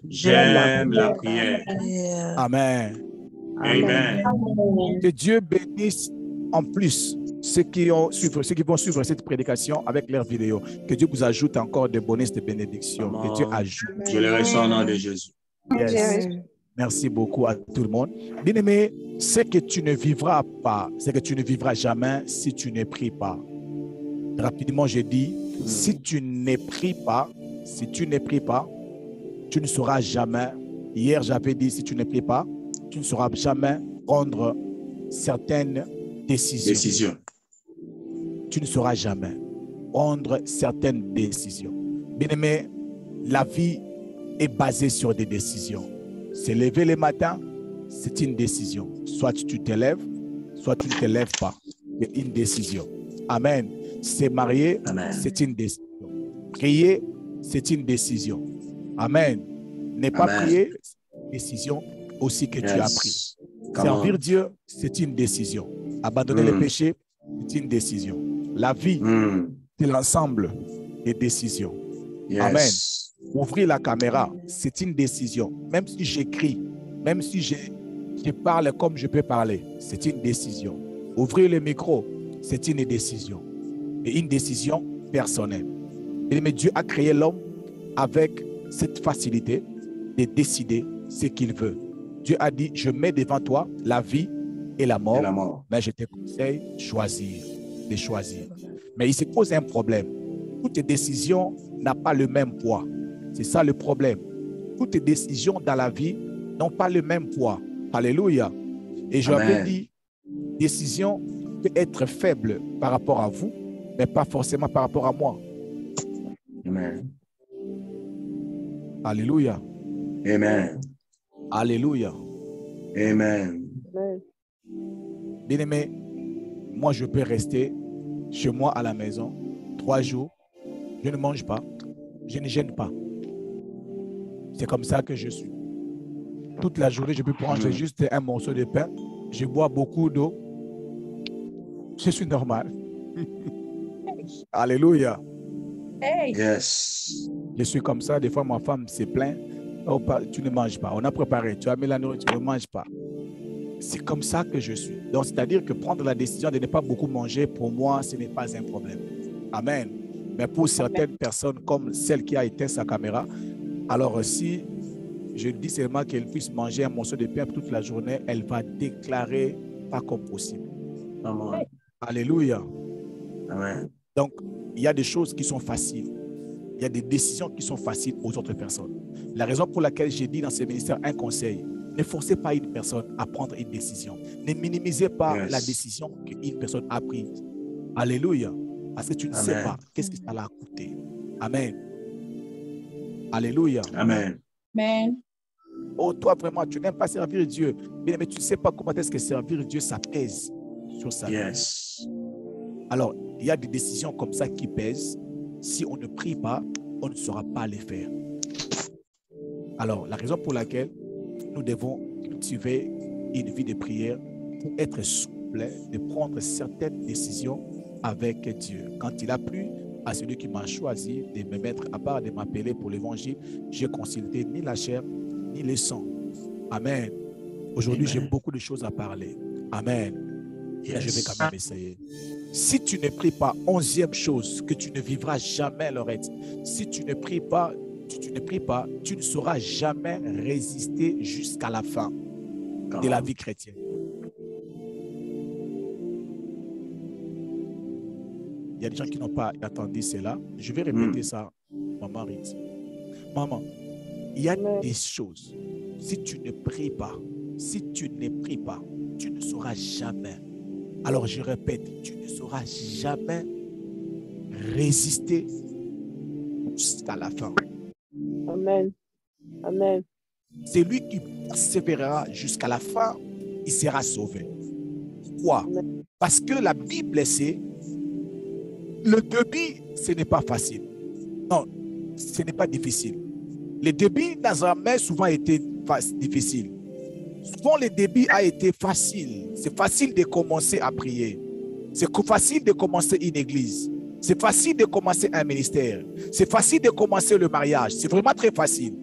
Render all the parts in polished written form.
J'aime la prière. Amen. Amen. Que Dieu bénisse en plus ceux qui vont suivre cette prédication avec leurs vidéos. Que Dieu vous ajoute encore des bonus de bénédiction. Que Dieu ajoute. Je le reçois au nom de Jésus. Yes. Merci beaucoup à tout le monde. Bien-aimé, c'est que tu ne vivras pas, c'est que tu ne vivras jamais si tu ne pries pas. Rapidement, j'ai dit, si tu ne pries pas, tu ne sauras jamais. Hier, j'avais dit, si tu ne pries pas, tu ne sauras jamais prendre certaines décisions. Tu ne sauras jamais prendre certaines décisions. Bien-aimé, la vie est basée sur des décisions. Se lever le matin, c'est une décision. Soit tu te lèves, soit tu ne te lèves pas. C'est une décision. Amen. Se marier, c'est une décision. Prier, c'est une décision. Amen. Ne pas prier, c'est une décision aussi que tu as pris. Servir Dieu, c'est une décision. Abandonner le péché, c'est une décision. La vie, c'est l'ensemble des décisions. Amen. Ouvrir la caméra, c'est une décision. Même si j'écris, même si je parle comme je peux parler, c'est une décision. Ouvrir le micro, c'est une décision. Et une décision personnelle. Mais Dieu a créé l'homme avec cette facilité de décider ce qu'il veut. Dieu a dit, je mets devant toi la vie et la mort, mais je te conseille de choisir. Mais il se pose un problème. Toutes les décisions n'ont pas le même poids. C'est ça le problème. Toutes les décisions dans la vie n'ont pas le même poids. Alléluia. Et je l'avais dit, décision peut être faible par rapport à vous, mais pas forcément par rapport à moi. Amen. Alléluia. Amen. Alléluia. Amen. Bien-aimé, moi je peux rester chez moi à la maison 3 jours. Je ne mange pas. Je ne gêne pas. C'est comme ça que je suis. Toute la journée, je peux prendre juste un morceau de pain. Je bois beaucoup d'eau. Je suis normal. Alléluia. Yes. Je suis comme ça. Des fois, ma femme se plaint. Oh, tu ne manges pas. On a préparé. Tu as mis la nourriture. Tu ne manges pas. C'est comme ça que je suis. Donc, c'est-à-dire que prendre la décision de ne pas beaucoup manger, pour moi, ce n'est pas un problème. Amen. Mais pour certaines personnes, comme celle qui a éteint sa caméra, alors si je dis seulement qu'elle puisse manger un morceau de pain toute la journée, elle va déclarer pas comme possible. Amen. Alléluia. Amen. Donc, il y a des choses qui sont faciles. Il y a des décisions qui sont faciles aux autres personnes. La raison pour laquelle j'ai dit dans ce ministère un conseil, ne forcez pas une personne à prendre une décision. Ne minimisez pas la décision qu'une personne a prise. Alléluia. Parce que tu ne sais pas qu'est-ce que ça l'a coûté. Amen. Alléluia. Amen. Amen. Oh, toi, vraiment, tu n'aimes pas servir Dieu. Mais tu ne sais pas comment est-ce que servir Dieu, ça pèse sur sa vie. Alors, il y a des décisions comme ça qui pèsent. Si on ne prie pas, on ne saura pas les faire. Alors, la raison pour laquelle nous devons cultiver une vie de prière pour être souple, de prendre certaines décisions avec Dieu. Quand il a plu à celui qui m'a choisi de me mettre à part, de m'appeler pour l'évangile, j'ai consulté ni la chair, ni le sang. Amen. Aujourd'hui, j'ai beaucoup de choses à parler. Amen. Et je vais quand même essayer. Si tu ne pries pas, 11e chose, que tu ne vivras jamais, Laurette. Si tu ne pries pas, tu ne sauras jamais résister jusqu'à la fin de la vie chrétienne. Il y a des gens qui n'ont pas entendu cela. Je vais répéter ça, maman Ritz. Maman, il y a des choses. Si tu ne pries pas, tu ne sauras jamais. Alors je répète, tu ne sauras jamais résister jusqu'à la fin. Amen. Amen. Celui qui persévérera jusqu'à la fin, il sera sauvé. Pourquoi? Parce que la Bible sait, le début, ce n'est pas facile. Non, ce n'est pas difficile. Le début n'a jamais souvent été difficile. Souvent, le début a été facile. C'est facile de commencer à prier. C'est facile de commencer une église. C'est facile de commencer un ministère. C'est facile de commencer le mariage. C'est vraiment très facile.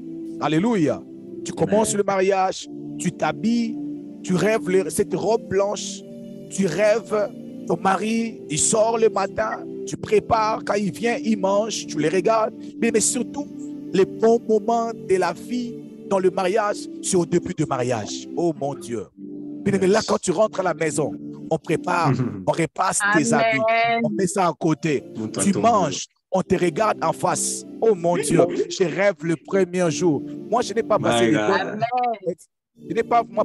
Alléluia. Tu commences le mariage, tu t'habilles, tu rêves cette robe blanche, tu rêves ton mari, il sort le matin, tu prépares, quand il vient, il mange, tu les regardes. Mais surtout, les bons moments de la vie dans le mariage, c'est au début du mariage. Oh mon Dieu. Mais là, quand tu rentres à la maison, on prépare, on repasse tes habits, on met ça à côté. Tu manges, on te regarde en face. Oh mon Dieu, je rêve le premier jour. Moi, je n'ai pas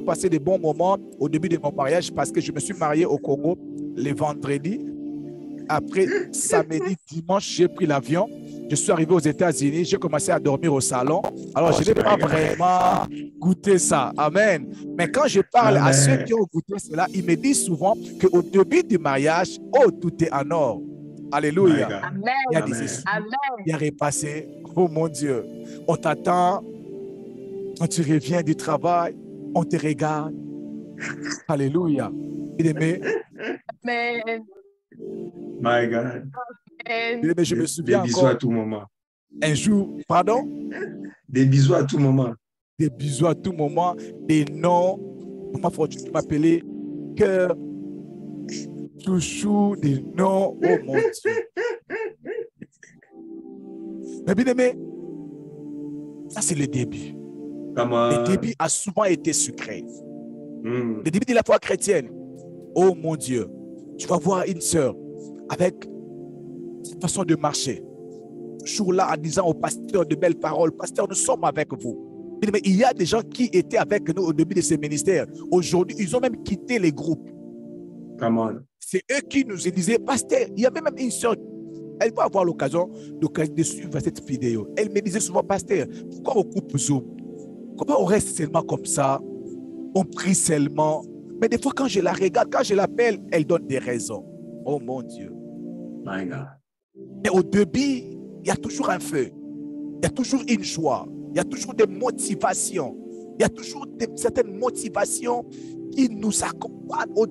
passé des bons moments au début de mon mariage parce que je me suis marié au Congo le vendredi. Après, samedi, dimanche, j'ai pris l'avion. Je suis arrivé aux États-Unis. J'ai commencé à dormir au salon. Alors, je n'ai pas vraiment goûté ça. Amen. Mais quand je parle à ceux qui ont goûté cela, ils me disent souvent qu'au début du mariage, oh, tout est en or. Alléluia. Amen. Il y a des esprits. Il y a repassé. Oh mon Dieu. On t'attend. Quand tu reviens du travail, on te regarde. Alléluia. Bien-aimé. Amen. My God. Bien-aimé, je me souviens des bisous encore. À tout moment. Un jour, pardon? Des bisous à tout moment. Des bisous à tout moment. Des noms. Maman Fortune m'appelait cœur. Chouchou, des noms. Oh mon Dieu. Mais bien aimé, ça c'est le début. Le début a souvent été sucré. Le début de la foi chrétienne. Oh mon Dieu, tu vas voir une sœur avec cette façon de marcher. Toujours là en disant au pasteur de belles paroles, pasteur, nous sommes avec vous. Mais il y a des gens qui étaient avec nous au début de ces ministères. Aujourd'hui, ils ont même quitté les groupes. C'est eux qui nous disaient, pasteur, il y avait même une sœur, elle va avoir l'occasion de suivre cette vidéo. Elle me disait souvent, pasteur, pourquoi on coupe Zoom? Pourquoi on reste seulement comme ça? On prie seulement. Mais des fois, quand je la regarde, quand je l'appelle, elle donne des raisons. Oh mon Dieu. My God. Mais au début, il y a toujours un feu. Il y a toujours une joie. Il y a toujours des motivations. Il y a toujours certaines motivations qui nous accompagnent au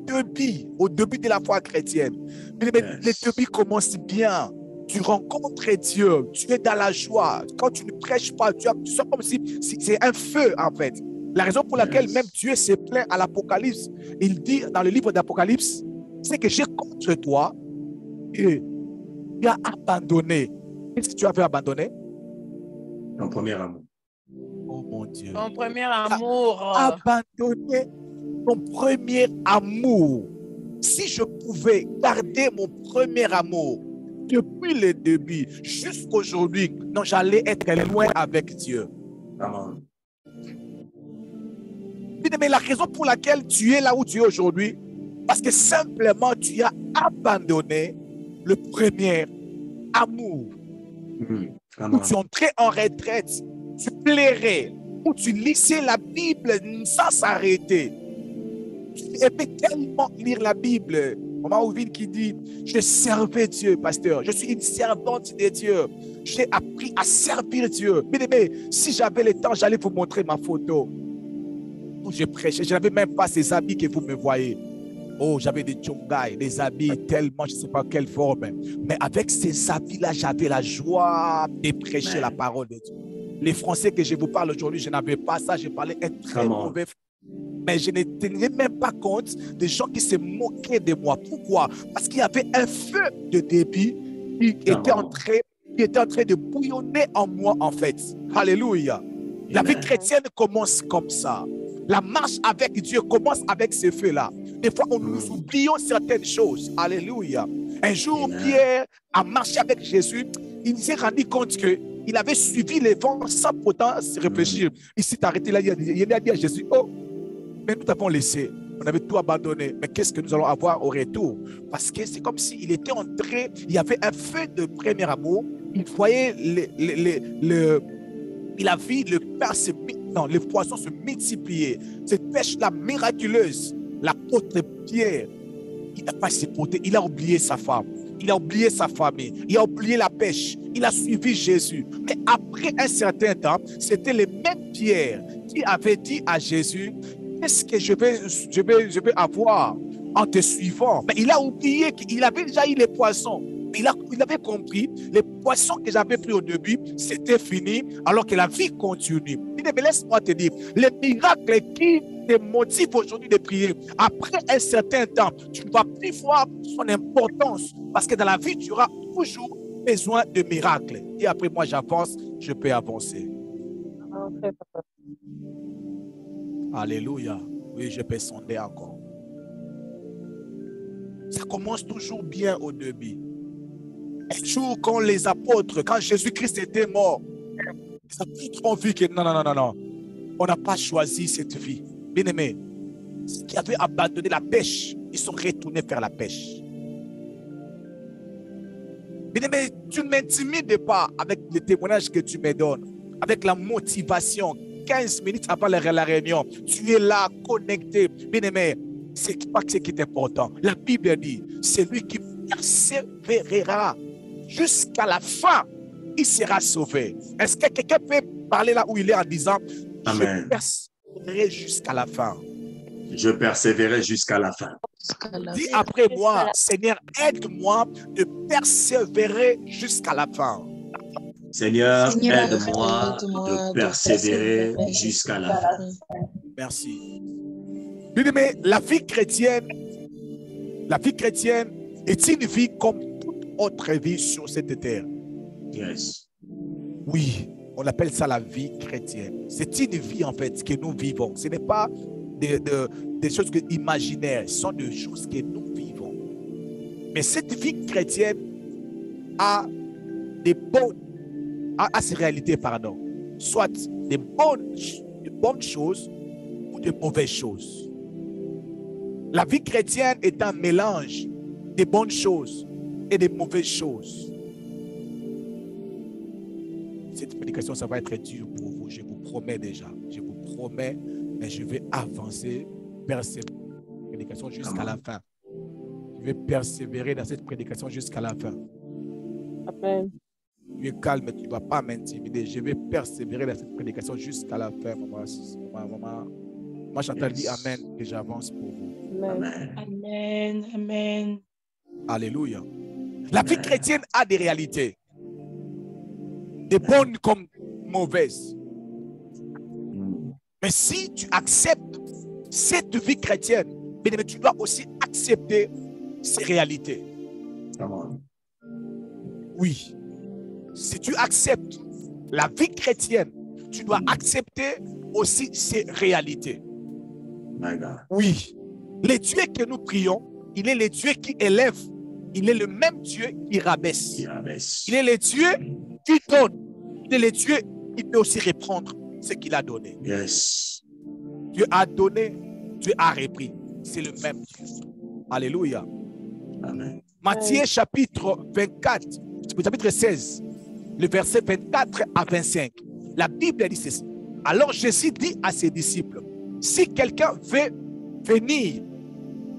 début de la foi chrétienne. Mais le début commence bien. Tu rencontres Dieu, tu es dans la joie. Quand tu ne prêches pas, tu sens comme si c'est un feu en fait. La raison pour laquelle même Dieu se plaint à l'Apocalypse, il dit dans le livre d'Apocalypse, c'est que j'ai contre toi et tu as abandonné. Qu'est-ce que tu as fait abandonner? Ton premier amour. Oh mon Dieu. Ton premier amour. Abandonner ton premier amour. Si je pouvais garder mon premier amour depuis le début jusqu'aujourd'hui, non, j'allais être loin avec Dieu. Amen. Mais la raison pour laquelle tu es là où tu es aujourd'hui, parce que simplement tu as abandonné le premier amour. Où tu entrais en retraite, tu plairais, où tu lisais la Bible sans s'arrêter. Tu aimais tellement lire la Bible. Maman Ouvine qui dit, je servais Dieu, pasteur. Je suis une servante de Dieu. J'ai appris à servir Dieu. Mais si j'avais le temps, j'allais vous montrer ma photo. Où je prêchais. Je n'avais même pas ces habits que vous me voyez. Oh, j'avais des tchongai, des habits tellement, je ne sais pas quelle forme. Mais avec ces habits-là, j'avais la joie de prêcher la parole de Dieu. Les Français que je vous parle aujourd'hui, je n'avais pas ça. Je parlais un très mauvais français. Mais je ne tenais même pas compte des gens qui se moquaient de moi. Pourquoi? Parce qu'il y avait un feu de début qui était en train de bouillonner en moi, en fait. Alléluia. La vie chrétienne commence comme ça. La marche avec Dieu commence avec ce feu-là. Des fois, nous oublions certaines choses. Alléluia. Un jour, Pierre a marché avec Jésus. Il s'est rendu compte qu'il avait suivi les vents sans pourtant réfléchir. Il s'est arrêté là. Il a dit à Jésus, oh, mais nous t'avons laissé. On avait tout abandonné. Mais qu'est-ce que nous allons avoir au retour? Parce que c'est comme s'il était entré. Il y avait un feu de premier amour. Il voyait il a vu les poissons se multiplier. Cette pêche-là miraculeuse. L'apôtre Pierre, il n'a pas supporté. Il a oublié sa femme. Il a oublié sa famille. Il a oublié la pêche. Il a suivi Jésus. Mais après un certain temps, c'était le même Pierre qui avait dit à Jésus, qu'est-ce que je vais avoir en te suivant? Mais il a oublié qu'il avait déjà eu les poissons. Il avait compris, les poissons que j'avais pris au début, c'était fini, alors que la vie continue. Il dit, mais laisse-moi te dire, les miracles qui te motivent aujourd'hui de prier, après un certain temps, tu ne vas plus voir son importance, parce que dans la vie, tu auras toujours besoin de miracles. Et après, moi, j'avance, je peux avancer. Alléluia. Oui, je peux sonder encore. Ça commence toujours bien au début. Un jour, quand les apôtres, quand Jésus-Christ était mort, les apôtres ont vu que non, on n'a pas choisi cette vie. Bien aimé, ceux qui avaient abandonné la pêche, ils sont retournés faire la pêche. Bien aimé, tu ne m'intimides pas avec le témoignage que tu me donnes, avec la motivation. 15 minutes avant la réunion, tu es là, connecté. Bien aimé, c'est pas ce qui est important. La Bible dit, celui qui persévérera jusqu'à la fin, il sera sauvé. Est-ce que quelqu'un peut parler là où il est en disant, Amen. je persévérerai jusqu'à la fin? Je persévérerai jusqu'à la fin. Dis après moi, Seigneur, aide-moi de persévérer jusqu'à la fin. Seigneur, aide-moi de persévérer jusqu'à la fin. Merci. Bien-aimé, la vie chrétienne est une vie comme toute autre vie sur cette terre. Yes. Oui, on appelle ça la vie chrétienne. C'est une vie en fait que nous vivons. Ce n'est pas des choses imaginaires, ce sont des choses que nous vivons. Mais cette vie chrétienne a ses réalités, soit de bonnes choses ou de mauvaises choses. La vie chrétienne est un mélange de bonnes choses et de mauvaises choses. Cette prédication, ça va être dur pour vous, je vous promets déjà. Je vous promets, mais je vais avancer, persévérer dans cette prédication jusqu'à la fin. Je vais persévérer dans cette prédication jusqu'à la fin. Amen. Tu es calme, tu ne vas pas m'intimider. Je vais persévérer dans cette prédication jusqu'à la fin, maman. Moi, Chantal dit Amen, que j'avance pour vous. Amen. Amen. Amen. Alléluia. La vie chrétienne a des réalités, des bonnes comme mauvaises. Mais si tu acceptes cette vie chrétienne, tu dois aussi accepter ces réalités. Oui. Si tu acceptes la vie chrétienne, tu dois accepter aussi ces réalités. Oui. Le Dieu que nous prions, il est le Dieu qui élève. Il est le même Dieu qui rabaisse. Il est le Dieu qui donne. Il est le Dieu qui peut aussi reprendre ce qu'il a donné. Yes. Dieu a donné, Dieu a repris. C'est le même Dieu. Alléluia. Amen. Matthieu chapitre 24, chapitre 16, le verset 24 à 25. La Bible dit ceci. Alors Jésus dit à ses disciples, si quelqu'un veut venir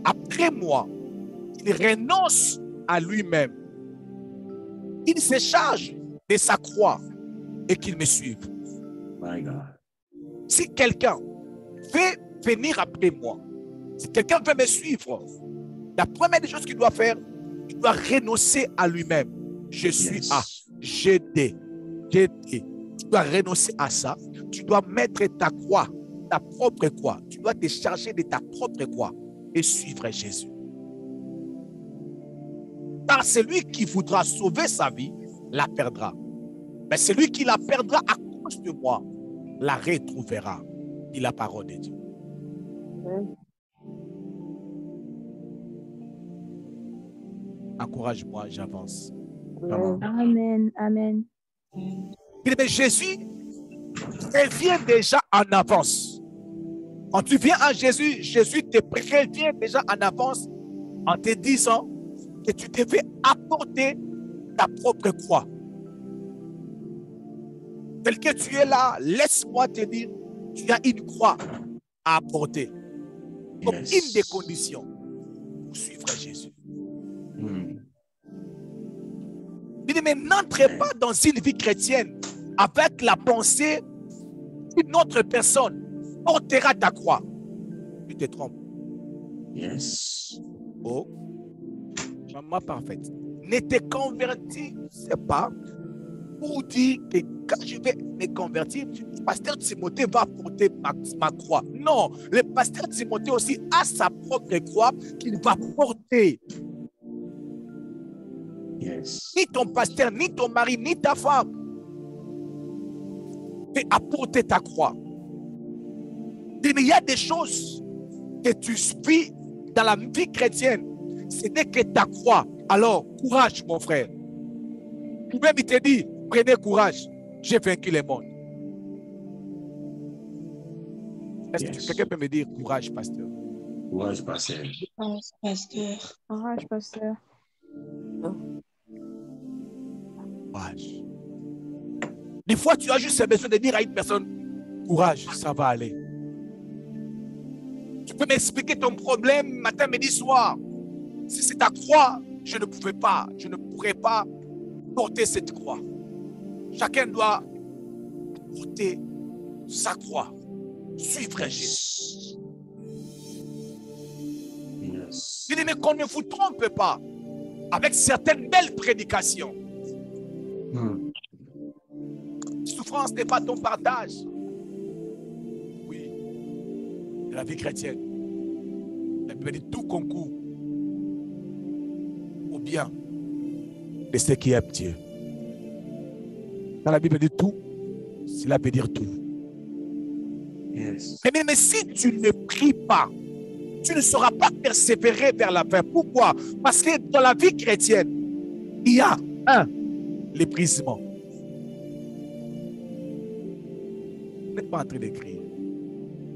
après moi, il renonce à lui-même. Il se charge de sa croix et qu'il me suive. My God. Si quelqu'un veut venir après moi, si quelqu'un veut me suivre, la première des choses qu'il doit faire, il doit renoncer à lui-même. Je suis A, GD. Tu dois renoncer à ça. Tu dois mettre ta croix, ta propre croix. Tu dois te charger de ta propre croix et suivre Jésus. Car celui qui voudra sauver sa vie, la perdra. Mais celui qui la perdra à cause de moi, la retrouvera. Dit la parole de Dieu. Encourage-moi, j'avance. Amen. Amen. Mais Jésus prévient déjà en avance. Quand tu viens à Jésus, Jésus te prévient déjà en avance en te disant que tu devais apporter ta propre croix. Tel que tu es là, laisse-moi te dire, tu as une croix à apporter comme une des conditions pour suivre Jésus. Mais n'entrez pas dans une vie chrétienne avec la pensée qu'une autre personne portera ta croix. Tu te trompes. Yes. Oh, maman parfaite. ne te convertis pas pour dire que quand je vais me convertir, le pasteur Timothée va porter ma croix. Non, le pasteur Timothée aussi a sa propre croix qu'il va porter. Yes. Ni ton pasteur, ni ton mari, ni ta femme peut apporter ta croix. Il y a des choses que tu vis dans la vie chrétienne. Ce n'est que ta croix. Alors, courage, mon frère. Lui-même, il te dit, prenez courage. J'ai vaincu le monde. Est-ce que quelqu'un peut me dire courage, pasteur? Courage, pasteur. Courage, pasteur. Courage, pasteur. Courage. Des fois, tu as juste besoin de dire à une personne, courage, ça va aller. Tu peux m'expliquer ton problème matin, midi, soir. Si c'est ta croix, je ne pourrais pas porter cette croix. Chacun doit porter sa croix. Suivre Jésus. Yes. Il dit, mais qu'on ne vous trompe pas avec certaines belles prédications. Souffrance n'est pas ton partage. Oui, de la vie chrétienne. La Bible dit tout concourt au bien de ceux qui aiment Dieu. Quand la Bible dit tout, cela veut dire tout. Yes. Mais si tu ne pries pas, tu ne sauras pas persévérer vers la fin. Pourquoi? Parce que dans la vie chrétienne, il y a l'épuisement. Vous n'êtes pas en train d'écrire.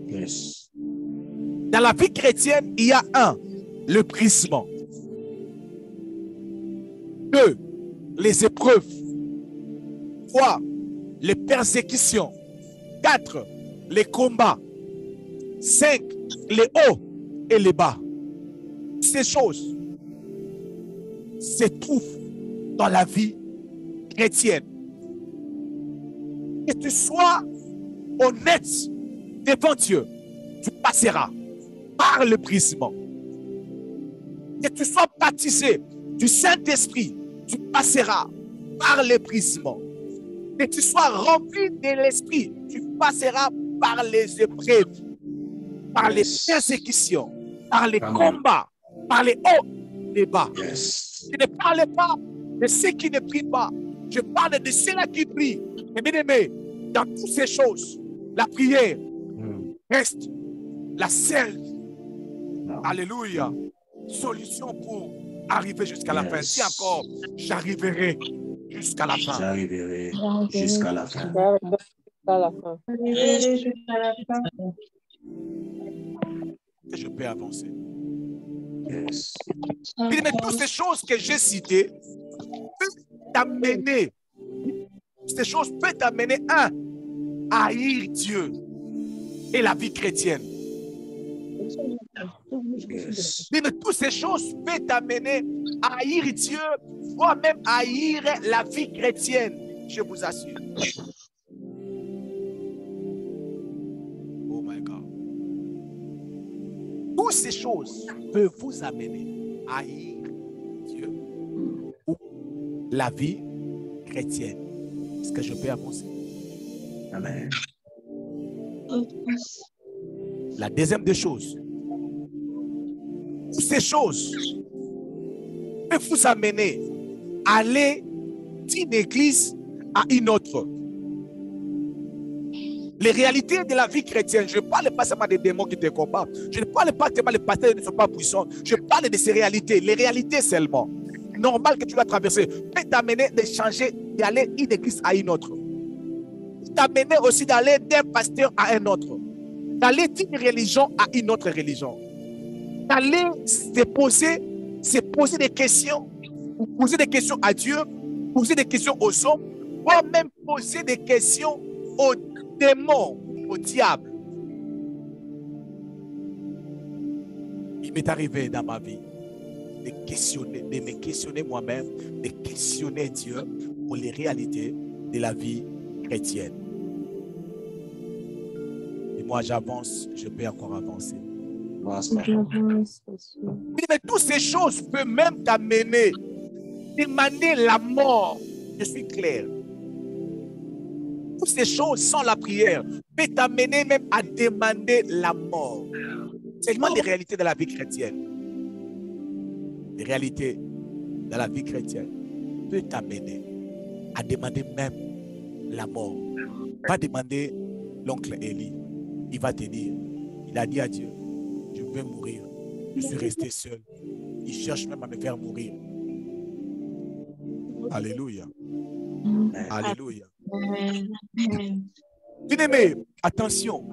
Yes. Dans la vie chrétienne, il y a l'épuisement. 2, les épreuves. 3, les persécutions. 4, les combats. 5, les hauts et les bas. Ces choses se trouvent dans la vie chrétienne. Que tu sois honnête devant Dieu, tu passeras par l'épuisement. Que tu sois baptisé du Saint-Esprit, tu passeras par l'épuisement. Que tu sois rempli de l'Esprit, tu passeras par les épreuves, par les persécutions, par les combats, par les hauts et les bas. Yes. Je ne parle pas de ceux qui ne prient pas. Je parle de ceux-là qui prient. Et bien aimé, dans toutes ces choses, la prière reste la seule, alléluia, solution pour arriver jusqu'à la fin. Si encore, j'arriverai jusqu'à la fin. J'arriverai jusqu'à la fin. Que je peux avancer. Yes. Mais toutes ces choses que j'ai citées peuvent t'amener. Ces choses peuvent t'amener à haïr Dieu et la vie chrétienne. Yes. Mais toutes ces choses peuvent t'amener à haïr Dieu, voire même à haïr la vie chrétienne. Je vous assure. Oh my God. Toutes ces choses peuvent vous amener à haïr Dieu ou la vie chrétienne. Est-ce que je peux avancer? Amen. La deuxième des choses, ces choses peuvent vous amener à aller d'une église à une autre. Les réalités de la vie chrétienne, je ne parle pas seulement des démons qui te combattent, je ne parle pas seulement des pasteurs qui ne sont pas puissants, je parle de ces réalités, les réalités seulement. Normal que tu vas traverser, peut t'amener de changer, d'aller d'une église à une autre. T'amener aussi d'aller d'un pasteur à un autre. D'aller d'une religion à une autre religion. D'aller se poser des questions, poser des questions à Dieu, poser des questions aux hommes, voire même poser des questions aux démons, au diable. Il m'est arrivé dans ma vie de me questionner moi-même, de questionner Dieu pour les réalités de la vie chrétienne. Et moi, j'avance, je peux encore avancer. Avance, papa. Mais toutes ces choses peuvent même t'amener demander la mort. Je suis clair. Toutes ces choses sans la prière peuvent t'amener même à demander la mort. C'est seulement les réalités de la vie chrétienne. Les réalités de la vie chrétienne peuvent t'amener à demander même la mort. Va demander l'oncle Élie. Il va te dire, il a dit à Dieu, je vais mourir. Je suis resté seul. Il cherche même à me faire mourir. Alléluia. Alléluia. Bien-aimé, attention.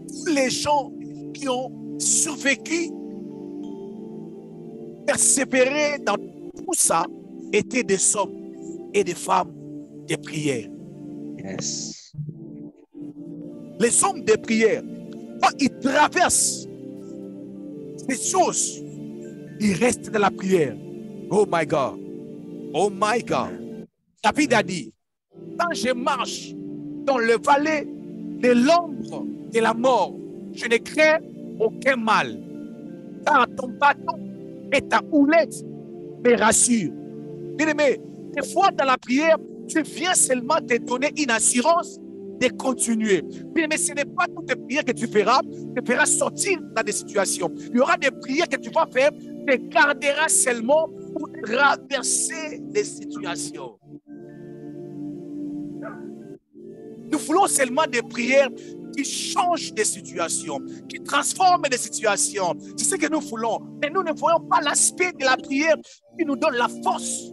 Tous les gens qui ont survécu, persévéré dans tout ça, étaient des hommes et des femmes de prière. Yes. Les hommes de prière, quand ils traversent ces choses, ils restent dans la prière. Oh my God. Oh my God. David a dit, quand je marche dans le vallée de l'ombre de la mort, je ne crains aucun mal. Car ton bâton et ta houlette me rassurent. Bien-aimé, des fois dans la prière, tu viens seulement te donner une assurance de continuer. Mais ce n'est pas toutes les prières que tu feras sortir dans des situations. Il y aura des prières que tu vas faire, te garderas seulement pour traverser des situations. Nous voulons seulement des prières qui changent des situations, qui transforment des situations. C'est ce que nous voulons. Mais nous ne voyons pas l'aspect de la prière qui nous donne la force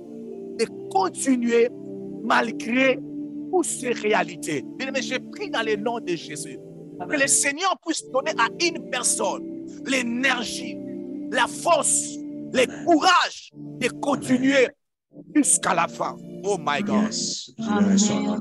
de continuer malgré toutes ces réalités. Mais j'ai pris dans le nom de Jésus. Que le Seigneur puisse donner à une personne l'énergie, la force, le courage de continuer jusqu'à la fin. Oh my God. Yes.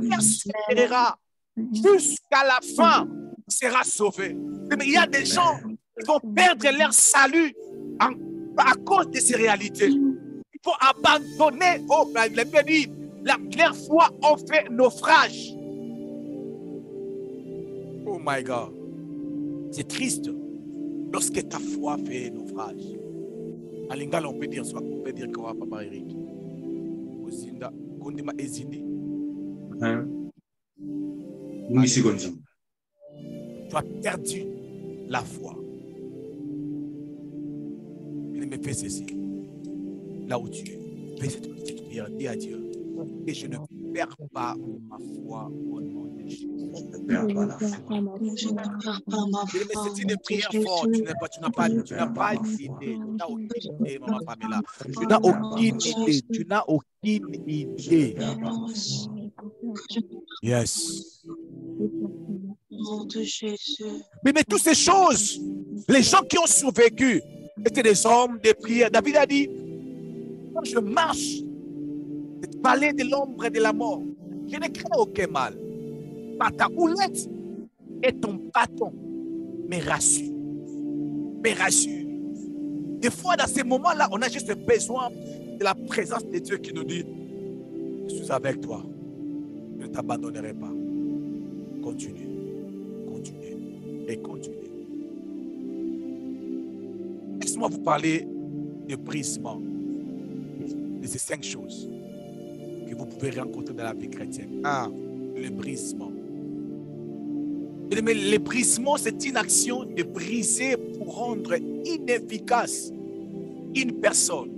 Persévérera Jusqu'à la fin, sera sauvé. Mais il y a des gens qui vont perdre leur salut à cause de ces réalités. Il faut abandonner. Oh, le bien dit, leur foi ont fait naufrage. Oh my God. C'est triste lorsque ta foi fait naufrage. En lingala, on peut dire quoi? On peut dire quoi, Papa Eric? Tu as perdu la foi. Il me fait ceci. Là où tu es, fais cette petite prière. Dis à Dieu que je ne perds pas ma foi au nom de Jésus. Je ne perds pas la foi. C'est une prière forte. Tu n'as pas d'idée. Tu n'as aucune idée, Maman Pamela. Tu n'as aucune idée. Tu n'as aucune idée. Yes. Mais toutes ces choses, les gens qui ont survécu étaient des hommes de prière. David a dit, quand je marche, cette vallée de l'ombre et de la mort, je ne crains aucun mal. Par ta houlette et ton bâton me rassure. Me rassure. Des fois, dans ces moments-là, on a juste besoin de la présence de Dieu qui nous dit, je suis avec toi. Je ne t'abandonnerai pas. Continue. Continue. Et continue. Laisse-moi vous parler de brisement. De ces 5 choses que vous pouvez rencontrer dans la vie chrétienne. 1. Le brisement. Mais le brisement, c'est une action de briser pour rendre inefficace une personne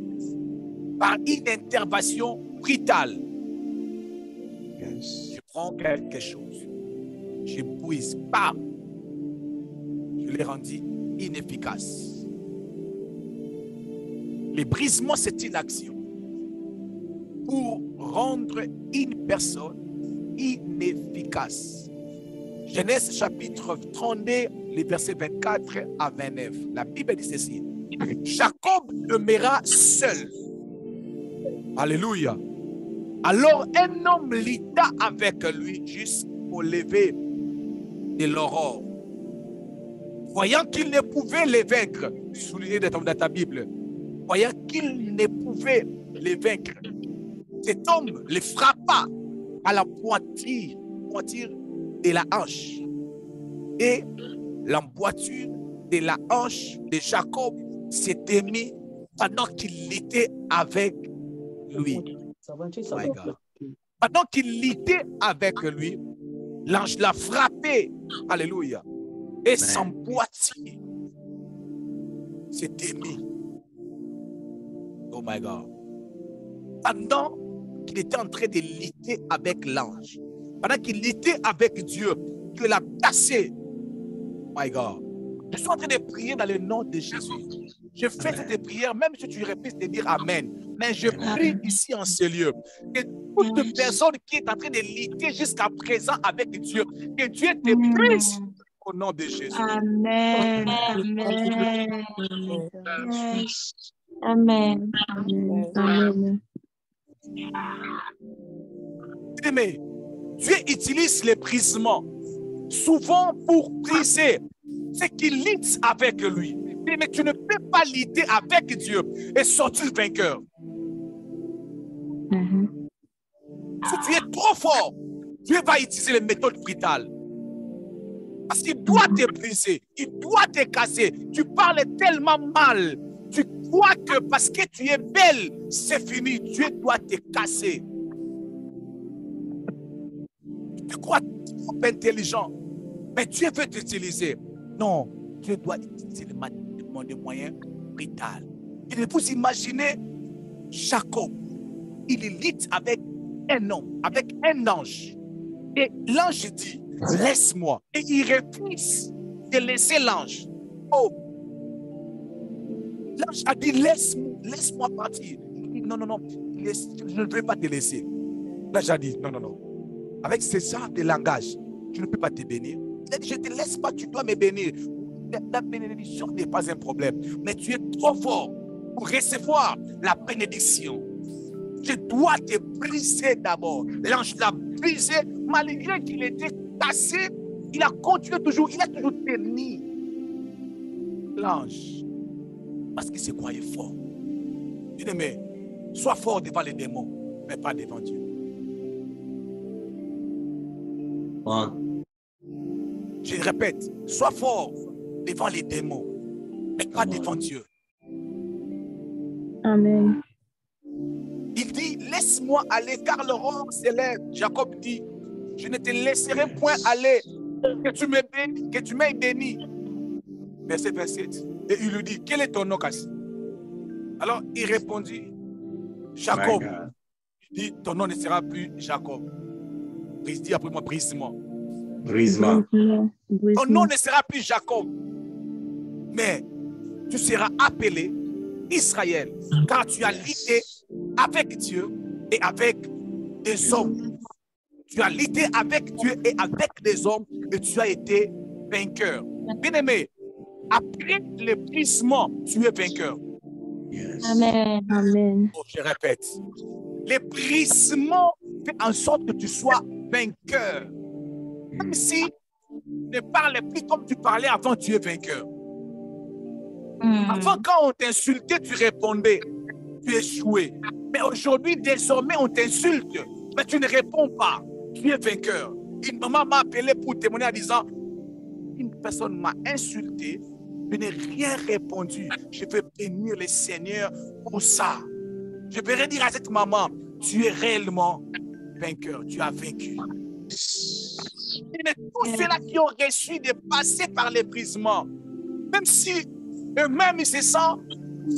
par une intervention brutale. Yes. Je prends quelque chose, je brise, bam, je l'ai rendu inefficace. Le brisement, c'est une action pour rendre une personne inefficace. Genèse chapitre 32, les versets 24 à 29. La Bible dit ceci. Jacob demeura seul. Alléluia. Alors un homme lutta avec lui jusqu'au lever de l'aurore. Voyant qu'il ne pouvait les vaincre, souligné dans ta Bible, voyant qu'il ne pouvait les vaincre, cet homme le frappa à la poitrine de la hanche. Et l'emboîture de la hanche de Jacob s'était mise pendant qu'il était avec lui. My God. Pendant qu'il luttait avec lui, l'ange l'a frappé. Alléluia. Et son boîtier s'est démis. Oh my God. Pendant qu'il était en train de lutter avec l'ange, pendant qu'il luttait avec Dieu, qu'il l'a cassé. My God. Je suis en train de prier dans le nom de Jésus. Je fais cette prière, même si tu répètes de dire Amen. Mais je prie ici en ce lieu que toute personne qui est en train de lutter jusqu'à présent avec Dieu, que Dieu te prise au nom de Jésus. Amen. Amen. Yes. Amen. Amen. Mais Dieu utilise les brisements souvent pour briser ce qui lutte avec lui. Mais tu ne peux pas lutter avec Dieu et sortir vainqueur. Si tu es trop fort, Dieu va utiliser les méthodes brutales. Parce qu'il doit te briser, il doit te casser. Tu parles tellement mal. Tu crois que parce que tu es belle, c'est fini. Dieu doit te casser. Tu crois trop intelligent, mais Dieu veut t'utiliser. Non, Dieu doit utiliser des moyens brutaux. Et vous imaginez Jacob, il lutte avec un homme, avec un ange. Et l'ange dit, laisse-moi. Et il refuse de laisser l'ange. Oh! L'ange a dit, laisse-moi partir. Il dit, non, je ne veux pas te laisser. L'ange a dit, non. Avec ce genre de langage, je ne peux pas te bénir. Il a dit, je ne te laisse pas, tu dois me bénir. La bénédiction n'est pas un problème. Mais tu es trop fort pour recevoir la bénédiction. Je dois te briser d'abord. L'ange l'a brisé, malgré qu'il était cassé, il a continué toujours, il a toujours tenu. L'ange, parce qu'il se croyait fort. Bien-aimé, sois fort devant les démons, mais pas devant Dieu. Je répète, sois fort devant les démons, mais pas devant Dieu. Amen. Il dit, laisse-moi aller car le roi s'élève. Jacob dit, je ne te laisserai point aller, que tu me bénis, que tu m'aies béni. Verset 27. Et il lui dit, quel est ton nom, Cassie? Alors il répondit, Jacob. Il dit, ton nom ne sera plus Jacob. Il dit après moi, brisement. Ton nom ne sera plus Jacob, mais tu seras appelé Israël, car tu as lutté avec Dieu et avec des hommes. Tu as lutté avec Dieu et avec des hommes et tu as été vainqueur. Bien-aimé, après le brisement, tu es vainqueur. Yes. Amen. Amen. Oh, je répète, le brisement fait en sorte que tu sois vainqueur. Même si tu ne parles plus comme tu parlais avant, tu es vainqueur. Avant, quand on t'insultait, tu répondais, tu échouais. Mais aujourd'hui, désormais, on t'insulte, mais tu ne réponds pas. Tu es vainqueur. Une maman m'a appelé pour témoigner en disant, une personne m'a insulté, je n'ai rien répondu. Je veux bénir le Seigneur pour ça. Je vais dire à cette maman, tu es réellement vainqueur, tu as vaincu. Et tous ceux-là qui ont reçu de passer par les brisements, même si eux-mêmes ils se sentent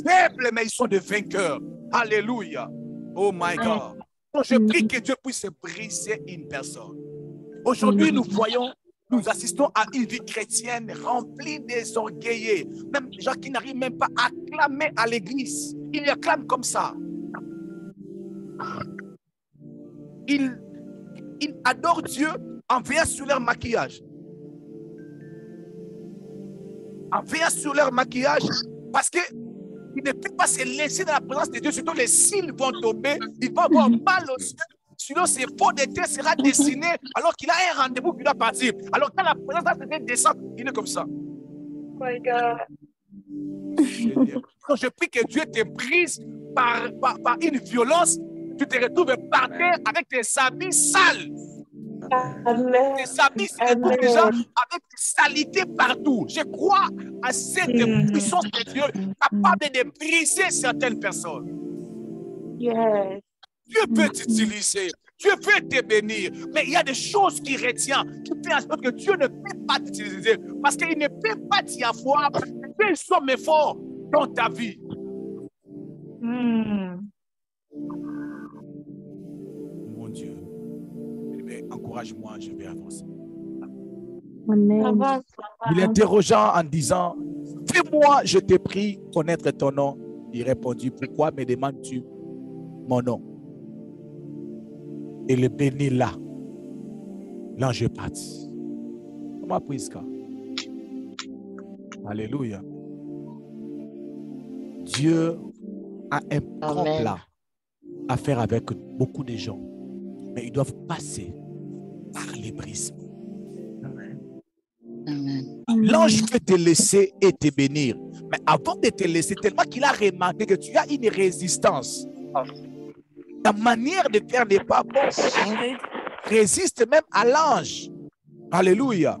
faibles, mais ils sont des vainqueurs. Alléluia. Oh my God. Donc je prie que Dieu puisse briser une personne. Aujourd'hui, nous voyons, nous assistons à une vie chrétienne remplie des orgueillés. Même des gens qui n'arrivent même pas à acclamer à l'église. Ils acclament comme ça. Ils adorent Dieu en veillant sur leur maquillage. En veillant sur leur maquillage, parce qu'ils ne peuvent pas se laisser dans la présence de Dieu, sinon les cils vont tomber, ils vont avoir mal aux yeux, sinon ses faux de terre sera dessiné alors qu'il a un rendez-vous qui doit partir. Alors quand la présence de Dieu descend, il est comme ça. Oh my God. Donc je prie que Dieu te brise par une violence, tu te retrouves par terre avec tes habits sales. Amen. Tes habits se retrouvent déjà avec des salités partout. Je crois à cette puissance de Dieu capable de briser certaines personnes. Yes. Dieu peut t'utiliser. Dieu veut te bénir. Mais il y a des choses qui retiennent, qui font en sorte que Dieu ne peut pas t'utiliser. Parce qu'il ne peut pas t'y avoir. Fais somme effort dans ta vie. Mon Dieu. Mais encourage-moi, je vais avancer. Amen. Il interrogea en disant, fais-moi, je te prie, connaître ton nom. Il répondit, pourquoi me demandes-tu mon nom? Et le bénit là. L'ange est parti. Comment Prisca? Alléluia. Dieu a un grand plan à faire avec beaucoup de gens. Mais ils doivent passer par les brisements. L'ange peut te laisser et te bénir. Mais avant de te laisser, tellement qu'il a remarqué que tu as une résistance. Ta manière de faire n'est pas bonne. Résiste même à l'ange. Alléluia.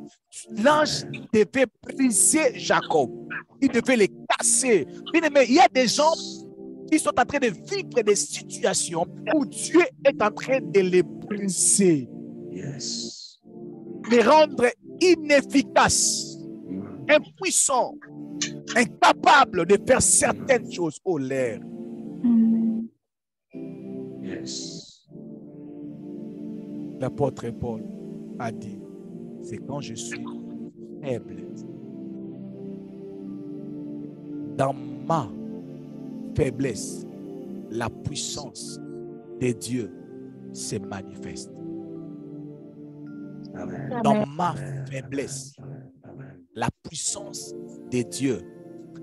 L'ange devait briser Jacob. Il devait les casser. Mais il y a des gens qui sont en train de vivre des situations où Dieu est en train de les briser. Yes. Les rendre inefficaces, impuissants, incapables de faire certaines choses. Oh l'air. Yes. L'apôtre Paul a dit, c'est quand je suis faible, dans ma faiblesse, la puissance de Dieu se manifeste. Amen. Dans ma faiblesse, Amen. la puissance de Dieu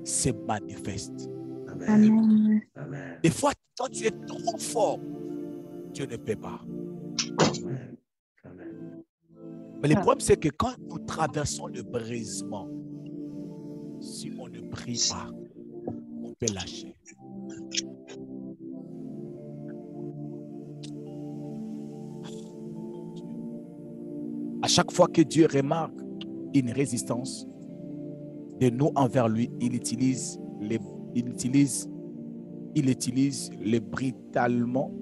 se manifeste. Amen. Amen. Des fois, quand tu es trop fort, Dieu ne peut pas. Amen. Amen. Mais le problème, c'est que quand nous traversons le brisement, si on ne prie pas, on peut lâcher. À chaque fois que Dieu remarque une résistance de nous envers lui, il utilise le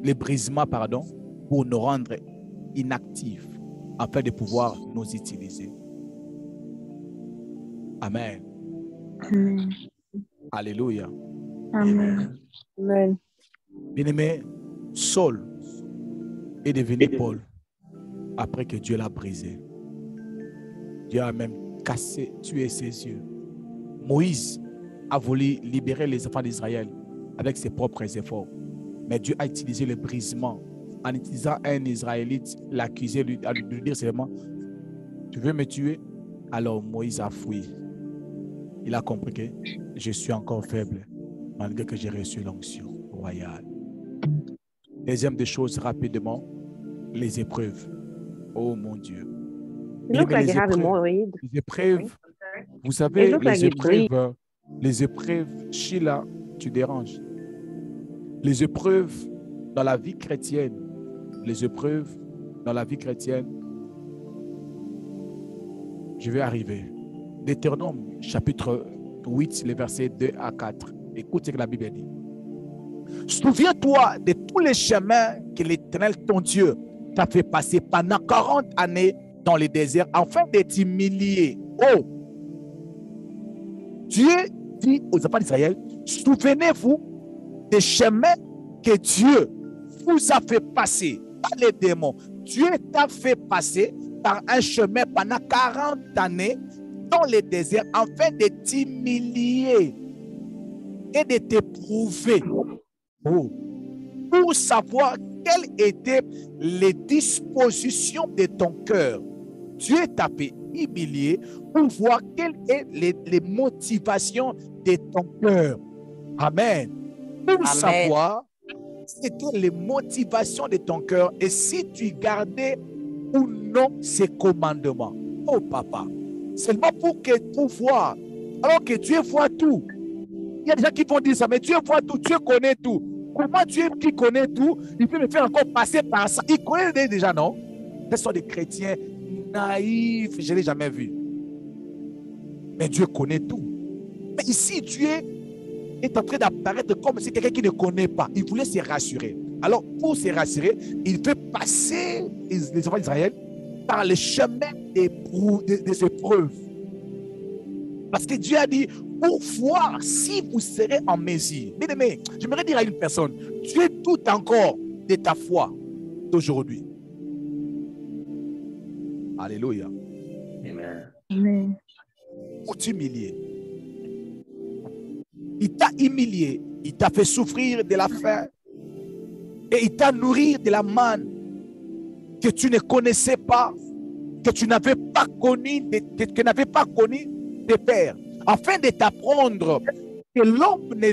brisement pour nous rendre inactifs afin de pouvoir nous utiliser. Amen. Amen. Alléluia. Amen. Amen. Bien-aimé, Saul est devenu Paul après que Dieu l'a brisé. Dieu a même tué ses yeux. Moïse a voulu libérer les enfants d'Israël avec ses propres efforts. Mais Dieu a utilisé le brisement. En utilisant un Israélite, l'accusé, lui dire seulement, tu veux me tuer? Alors Moïse a fui. Il a compris que je suis encore faible, malgré que j'ai reçu l'onction royale. Deuxième des choses, rapidement, les épreuves. Oh mon Dieu. You look like you have hemorrhoid. Les épreuves, vous savez, look like you les épreuves, Sheila, tu déranges. Les épreuves dans la vie chrétienne, je vais arriver. Deutéronome, chapitre 8, les versets 2 à 4. Écoute ce que la Bible dit. Souviens-toi de tous les chemins que l'Éternel, ton Dieu, t'a fait passer pendant 40 années dans le désert, afin de t'humilier. Oh! Dieu dit aux enfants d'Israël, souvenez-vous des chemins que Dieu vous a fait passer, pas les démons. Dieu t'a fait passer par un chemin pendant 40 années dans le désert, afin de t'humilier et de t'éprouver. Oh! Pour savoir quelles étaient les dispositions de ton cœur. Dieu t'a fait humilier pour voir quelles sont les motivations de ton cœur. Amen. Pour savoir c'était les motivations de ton cœur et si tu gardais ou non ces commandements. Oh papa, seulement pour voir, alors que Dieu voit tout. Il y a des gens qui vont dire ça, mais Dieu voit tout, Dieu connaît tout. Comment Dieu qui connaît tout, il peut me faire encore passer par ça? Il connaît déjà, non? Ce sont des chrétiens naïfs, je ne l'ai jamais vu. Mais Dieu connaît tout. Mais ici, Dieu est en train d'apparaître comme si quelqu'un qui ne connaît pas. Il voulait se rassurer. Alors, pour se rassurer, il veut passer les enfants d'Israël par le chemin des épreuves. Parce que Dieu a dit, pour voir si vous serez en mesure. Bien aimé, j'aimerais dire à une personne, tu doutes encore de ta foi d'aujourd'hui. Alléluia. Amen. Amen. Pour t'humilier. Il t'a humilié, il t'a fait souffrir de la faim et il t'a nourri de la manne que tu ne connaissais pas, que tu n'avais pas connu, que n'avait pas connu tes pères, afin de t'apprendre que l'homme ne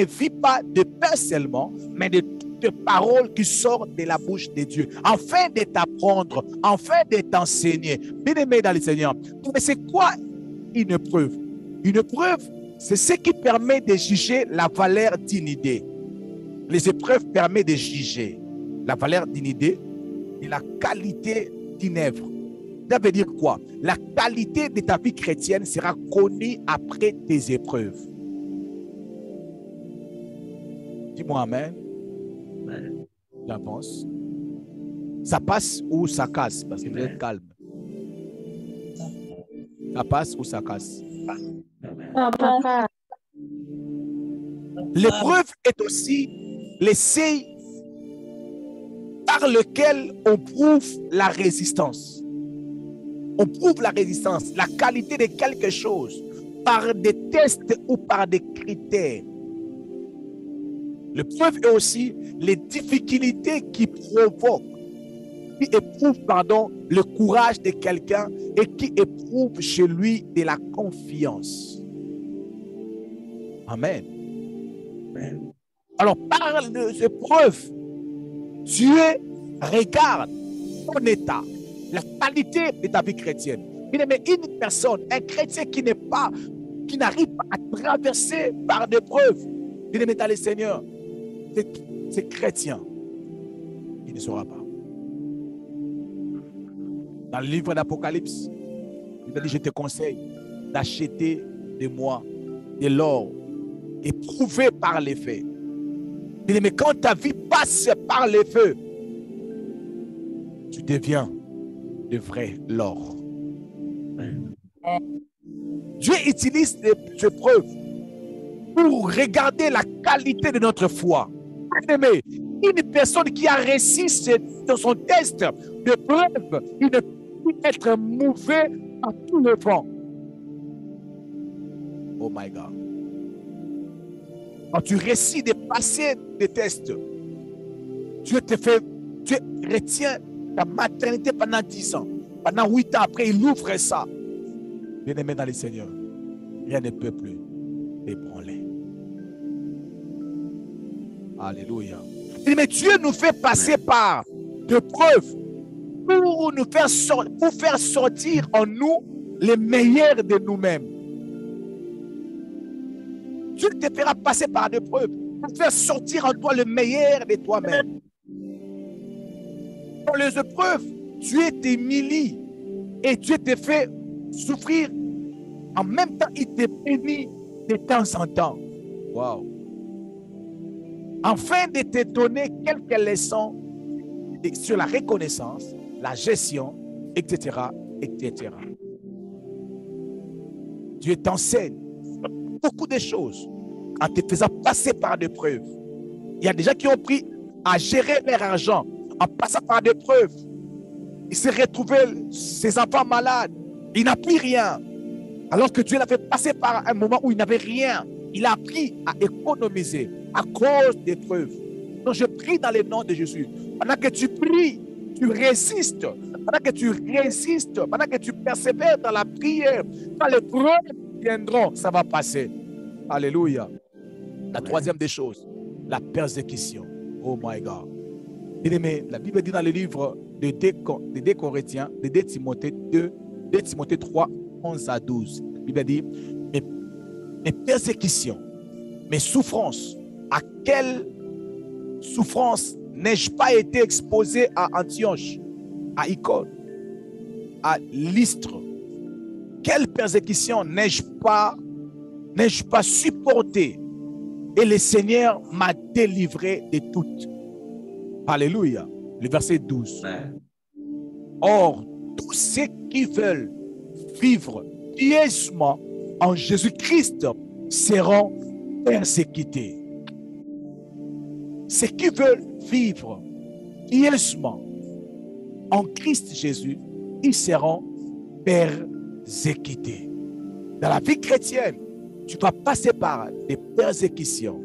vit pas de pain seulement, mais de toutes paroles qui sortent de la bouche de Dieu, afin de t'apprendre, afin de t'enseigner. Bien-aimé dans le Seigneur, mais c'est quoi une épreuve? Une épreuve, c'est ce qui permet de juger la valeur d'une idée. Les épreuves permettent de juger la valeur d'une idée et la qualité d'une œuvre. Ça veut dire quoi? La qualité de ta vie chrétienne sera connue après tes épreuves. Dis-moi amen. Amen. J'avance. Ça passe ou ça casse? Parce que vous êtes calme. Ça passe ou ça casse? Amen. Papa. L'épreuve est aussi l'essai par lequel on prouve la résistance. On prouve la résistance, la qualité de quelque chose par des tests ou par des critères. L'épreuve est aussi les difficultés qui éprouvent, le courage de quelqu'un et qui éprouve chez lui de la confiance. Amen. Amen. Alors, par les épreuves, Dieu regarde ton état, la qualité de ta vie chrétienne. Mais une personne, un chrétien qui n'arrive pas à traverser par des preuves, bien aimé dans le Seigneur, c'est chrétien. Il ne saura pas. Dans le livre d'Apocalypse, il a dit, je te conseille d'acheter de moi de l'or éprouvé par les faits. Mais quand ta vie passe par les feux, tu deviens de vrai l'or. Dieu utilise ces preuves pour regarder la qualité de notre foi. Mais une personne qui a réussi dans son test de preuve, il ne peut être mouvé à tout le vent. Oh my God. Quand tu réussis de passer des tests, Dieu retient ta maternité pendant 10 ans. Pendant 8 ans après, il ouvre ça. Bien-aimé dans le Seigneur, rien ne peut plus l'ébranler. Alléluia. Mais Dieu nous fait passer par des preuves pour faire sortir en nous les meilleurs de nous-mêmes. Dieu te fera passer par des preuves pour faire sortir en toi le meilleur de toi-même. Dans les épreuves, Dieu t'humilie et Dieu te fait souffrir. En même temps, il te bénit de temps en temps. Wow. Afin de te donner quelques leçons sur la reconnaissance, la gestion, etc., etc. Dieu t'enseigne beaucoup de choses en te faisant passer par des preuves. Il y a des gens qui ont pris à gérer leur argent en passant par des preuves. Il s'est retrouvé, ses enfants malades. Il n'a plus rien. Alors que Dieu l'a fait passer par un moment où il n'avait rien. Il a appris à économiser à cause des preuves. Donc je prie dans le nom de Jésus. Pendant que tu pries, tu résistes. Pendant que tu résistes, pendant que tu persévères dans la prière, quand les preuves viendront, ça va passer. Alléluia. La troisième des choses, la persécution. Oh my God. Bien-aimé, la Bible dit dans le livre de 2 Corinthiens, de 2 Timothée 3, 11 à 12. La Bible dit, mes persécutions, mes souffrances, à quelle souffrance n'ai-je pas été exposé à Antioche, à Icône, à Lystre? Quelle persécution n'ai-je pas supporté Et le Seigneur m'a délivré de toutes. Alléluia. Le verset 12. Amen. Or, tous ceux qui veulent vivre pieusement en Jésus-Christ seront persécutés. Ceux qui veulent vivre pieusement en Christ Jésus, ils seront persécutés. Dans la vie chrétienne, tu vas passer par des persécutions.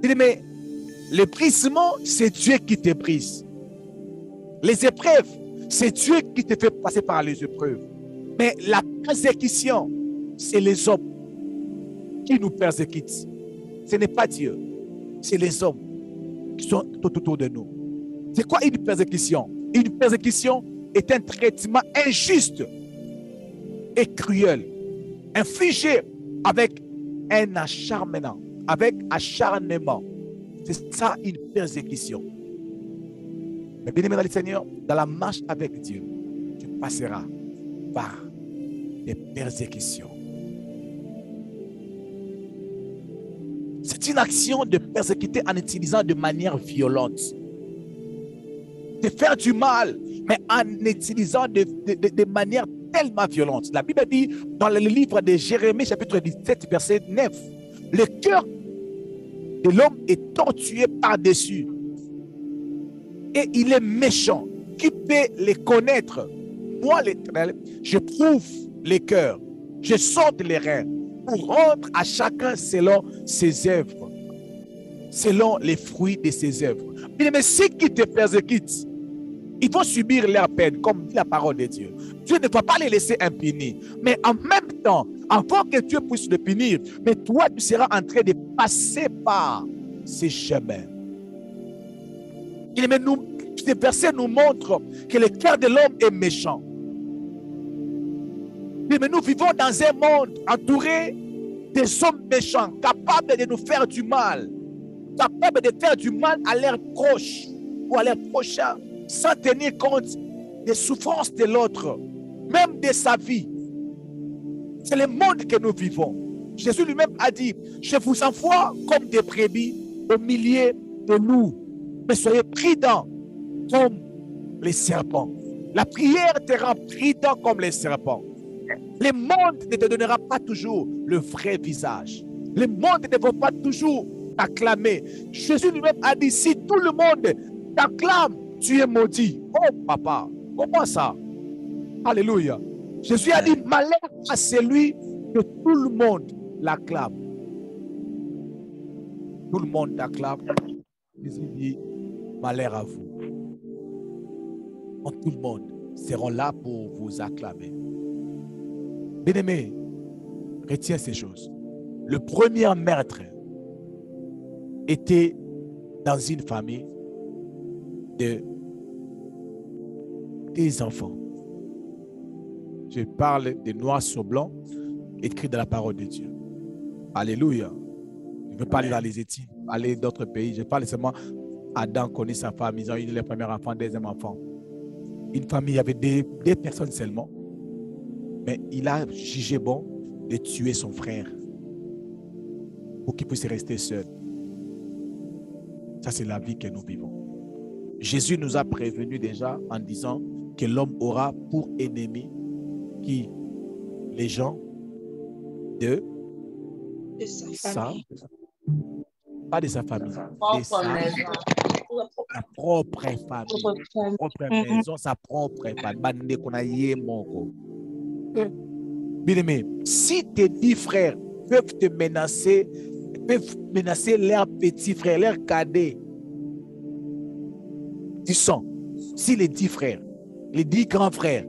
Mais le brisement, c'est Dieu qui te brise. Les épreuves, c'est Dieu qui te fait passer par les épreuves. Mais la persécution, c'est les hommes qui nous persécutent. Ce n'est pas Dieu, c'est les hommes qui sont tout autour de nous. C'est quoi une persécution? Une persécution est un traitement injuste et cruel, infligé avec un acharnement, avec acharnement. C'est ça une persécution. Mais bien aimé dans le Seigneur, dans la marche avec Dieu, tu passeras par des persécutions. C'est une action de persécuter en utilisant de manière violente. De faire du mal, mais en utilisant de manière tellement violente. La Bible dit dans le livre de Jérémie, chapitre 17, verset 9, le cœur de l'homme est tortué par-dessus. Et il est méchant. Qui peut les connaître? Moi, l'Éternel, je prouve les cœurs. Je sonde les reins pour rendre à chacun selon ses œuvres, selon les fruits de ses œuvres. Mais ceux qui te persécutent, ils vont subir leur peine, comme dit la parole de Dieu. Dieu ne va pas les laisser impunis. Mais en même temps, avant que Dieu puisse le punir, mais toi, tu seras en train de passer par ces chemins. Ces versets nous montrent que le cœur de l'homme est méchant. Mais nous vivons dans un monde entouré des hommes méchants, capables de nous faire du mal, capables de faire du mal à leurs proches ou à leurs prochains, sans tenir compte des souffrances de l'autre, même de sa vie. C'est le monde que nous vivons. Jésus lui-même a dit, je vous envoie comme des brebis au milieu de loups, mais soyez prudents comme les serpents. La prière te rend prudent comme les serpents. Le monde ne te donnera pas toujours le vrai visage. Le monde ne va pas toujours t'acclamer. Jésus lui-même a dit, si tout le monde t'acclame, tu es maudit. Oh papa, comment ça? Alléluia. Jésus a dit, malheur à celui que tout le monde l'acclame. Tout le monde t'acclame. Jésus dit, malheur à vous. Tout le monde seront là pour vous acclamer. Bien-aimé, retiens ces choses. Le premier meurtre était dans une famille de des enfants. Je parle de noir sur blanc, écrit dans la parole de Dieu. Alléluia. Je ne veux pas aller dans les études, aller d'autres pays. Je parle seulement Adam connaît sa femme, ils ont eu les premiers enfants, deuxième enfant. Une famille, il y avait deux personnes seulement. Mais il a jugé bon de tuer son frère pour qu'il puisse rester seul. Ça, c'est la vie que nous vivons. Jésus nous a prévenus déjà en disant que l'homme aura pour ennemi qui? Les gens de sa, pas de sa famille, de sa propre famille, sa propre maison, sa propre famille. Bien-aimé, si tes 10 frères peuvent te menacer, peuvent menacer leurs petits frères, leurs cadets du sang, si les 10 frères, les 10 grands frères,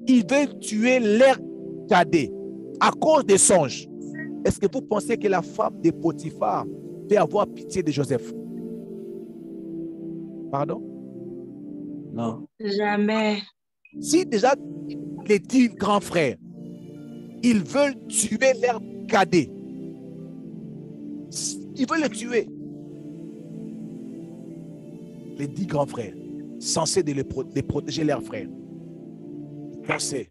ils veulent tuer leurs cadets à cause des songes, est-ce que vous pensez que la femme de Potiphar peut avoir pitié de Joseph? Pardon? Non. Jamais. Si déjà les 10 grands frères, ils veulent tuer leurs cadets, ils veulent les tuer. Les 10 grands frères, censés de protéger leurs frères, pensaient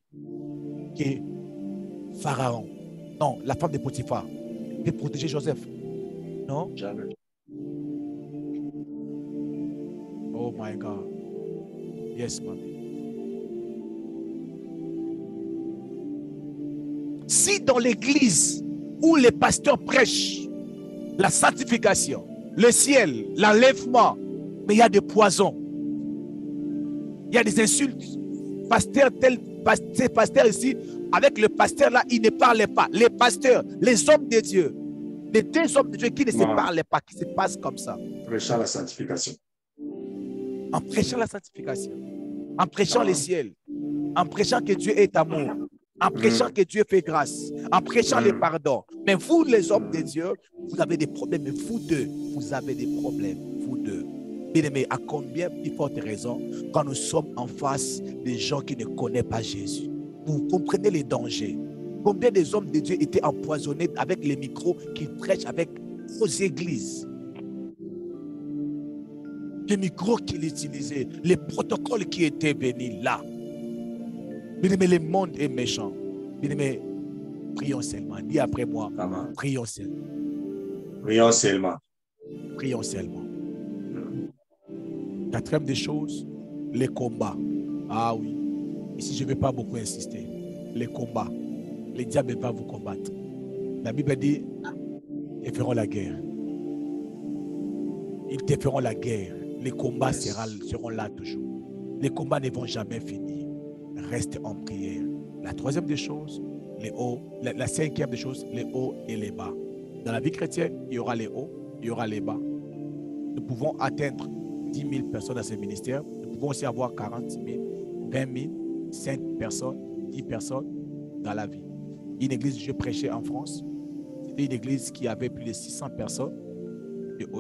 que Pharaon, non, la femme de Potiphar, peut protéger Joseph. Non? Jamais. Oh my God. Yes, mommy. Si dans l'église où les pasteurs prêchent la sanctification, le ciel, l'enlèvement, mais il y a des poisons, il y a des insultes. Pasteur tel, pasteur ici, avec le pasteur là, il ne parlait pas. Les pasteurs, les hommes de Dieu, les deux hommes de Dieu qui ne se parlaient pas, qui se passent comme ça. Prêchant la sanctification. En prêchant la sanctification, en prêchant le ciel, en prêchant que Dieu est amour, en prêchant que Dieu fait grâce, en prêchant le pardon. Mais vous, les hommes de Dieu, vous avez des problèmes. Mais vous deux, vous avez des problèmes. Vous deux. Bien-aimés, à combien plus forte raison quand nous sommes en face des gens qui ne connaissent pas Jésus? Vous comprenez les dangers. Combien des hommes de Dieu étaient empoisonnés avec les micros qu'ils prêchent avec aux églises? Les micros qu'il utilisait, les protocoles qui étaient venus là. Bien-aimés, le monde est méchant. Bien-aimés, prions seulement. Dis après moi, prions seulement. Prions seulement. Prions seulement. Quatrième des choses, les combats. Ah oui. Ici, je ne vais pas beaucoup insister. Les combats. Les diables vont vous combattre. La Bible dit, ils feront la guerre. Ils te feront la guerre. Les combats seront là toujours. Les combats ne vont jamais finir. Reste en prière. La troisième des choses, les hauts. La cinquième des choses, les hauts et les bas. Dans la vie chrétienne, il y aura les hauts, il y aura les bas. Nous pouvons atteindre 10 000 personnes dans ce ministère. Nous pouvons aussi avoir 40 000, 20 000, 5 personnes, 10 personnes dans la vie. Une église, je prêchais en France. C'était une église qui avait plus de 600 personnes.